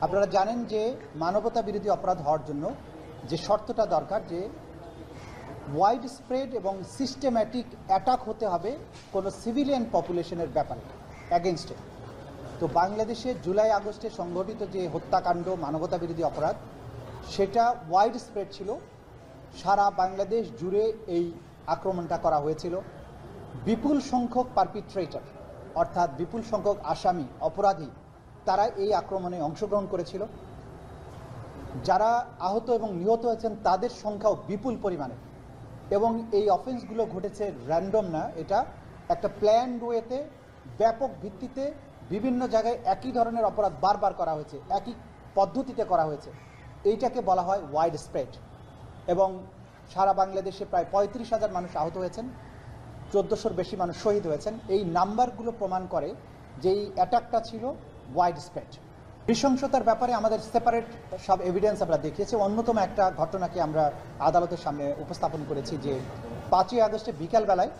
আপনারা জানেন যে মানবতা বিরোধী অপরাধ হওয়ার জন্য যে শর্তটা দরকার যে ওয়াইড স্প্রেড এবং সিস্টেম্যাটিক অ্যাটাক হতে হবে কোনো সিভিলিয়ান পপুলেশনের ব্যাপারে অ্যাগেনস্টে। তো বাংলাদেশে জুলাই আগস্টে সংঘটিত যে হত্যাকাণ্ড মানবতা বিরোধী অপরাধ সেটা ওয়াইড স্প্রেড ছিল, সারা বাংলাদেশ জুড়ে এই আক্রমণটা করা হয়েছিল। বিপুল সংখ্যক পারপিট্রেটর অর্থাৎ বিপুল সংখ্যক আসামি অপরাধী তারা এই আক্রমণে অংশগ্রহণ করেছিল। যারা আহত এবং নিহত হয়েছেন তাদের সংখ্যাও বিপুল পরিমাণে, এবং এই অফেন্সগুলো ঘটেছে র্যান্ডম না, এটা একটা প্ল্যান্ড ওয়েতে ব্যাপক ভিত্তিতে বিভিন্ন জায়গায় একই ধরনের অপরাধ বারবার করা হয়েছে, একই পদ্ধতিতে করা হয়েছে। এইটাকে বলা হয় ওয়াইড স্প্রেড। এবং সারা বাংলাদেশে প্রায় 35,000 মানুষ আহত হয়েছেন, 1400-র বেশি মানুষ শহীদ হয়েছেন। এই নাম্বারগুলো প্রমাণ করে যে এই অ্যাটাকটা ছিল ওয়াইড স্প্রেড। নৃশংসতার ব্যাপারে আমাদের সেপারেট সব এভিডেন্স আমরা দেখিয়েছি। অন্যতম একটা ঘটনাকে আমরা আদালতের সামনে উপস্থাপন করেছি যে 5ই আগস্টে বিকালবেলায়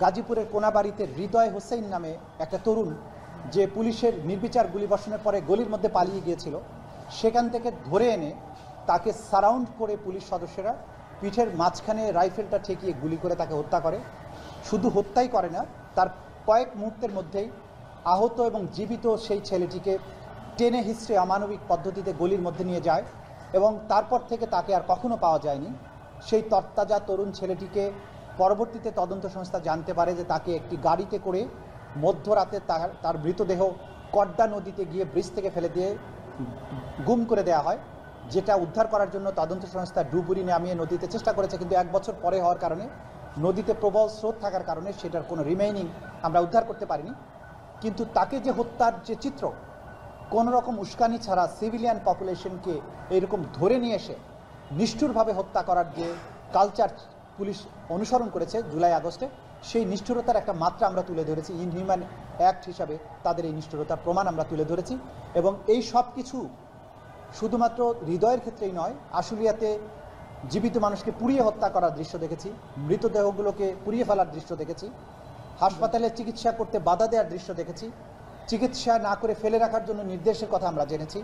গাজীপুরের কোনাবাড়িতে হৃদয় হোসেন নামে একটা তরুণ, যে পুলিশের নির্বিচার গুলিবর্ষণের পরে গলির মধ্যে পালিয়ে গিয়েছিল, সেখান থেকে ধরে এনে তাকে সারাউন্ড করে পুলিশ সদস্যরা পিঠের মাঝখানে রাইফেলটা ঠেকিয়ে গুলি করে তাকে হত্যা করে। শুধু হত্যাই করে না, তার কয়েক মুহূর্তের মধ্যেই আহত এবং জীবিত সেই ছেলেটিকে টেনে হিস্ট্রে অমানবিক পদ্ধতিতে গলির মধ্যে নিয়ে যায়, এবং তারপর থেকে তাকে আর কখনো পাওয়া যায়নি। সেই তরতাজা তরুণ ছেলেটিকে পরবর্তীতে তদন্ত সংস্থা জানতে পারে যে তাকে একটি গাড়িতে করে মধ্যরাতে তার মৃতদেহ কড্ডা নদীতে গিয়ে ব্রিজ থেকে ফেলে দিয়ে গুম করে দেওয়া হয়, যেটা উদ্ধার করার জন্য তদন্ত সংস্থা ডুবুরি নামিয়ে নদীতে চেষ্টা করেছে, কিন্তু 1 বছর পরে হওয়ার কারণে নদীতে প্রবল স্রোত থাকার কারণে সেটার কোনো রিমেইনিং আমরা উদ্ধার করতে পারিনি। কিন্তু তাকে যে হত্যার যে চিত্র, কোনো রকম উস্কানি ছাড়া সিভিলিয়ান পপুলেশনকে এরকম ধরে নিয়ে এসে নিষ্ঠুরভাবে হত্যা করার যে কালচার পুলিশ অনুসরণ করেছে জুলাই আগস্টে, সেই নিষ্ঠুরতার একটা মাত্রা আমরা তুলে ধরেছি। ইনহিউম্যান অ্যাক্ট হিসাবে তাদের এই নিষ্ঠুরতার প্রমাণ আমরা তুলে ধরেছি। এবং এই সব কিছু শুধুমাত্র হৃদয়ের ক্ষেত্রেই নয়, আশুলিয়াতে জীবিত মানুষকে পুড়িয়ে হত্যা করার দৃশ্য দেখেছি, মৃতদেহগুলোকে পুড়িয়ে ফেলার দৃশ্য দেখেছি, হাসপাতালে চিকিৎসা করতে বাধা দেওয়ার দৃশ্য দেখেছি, চিকিৎসা না করে ফেলে রাখার জন্য নির্দেশের কথা আমরা জেনেছি।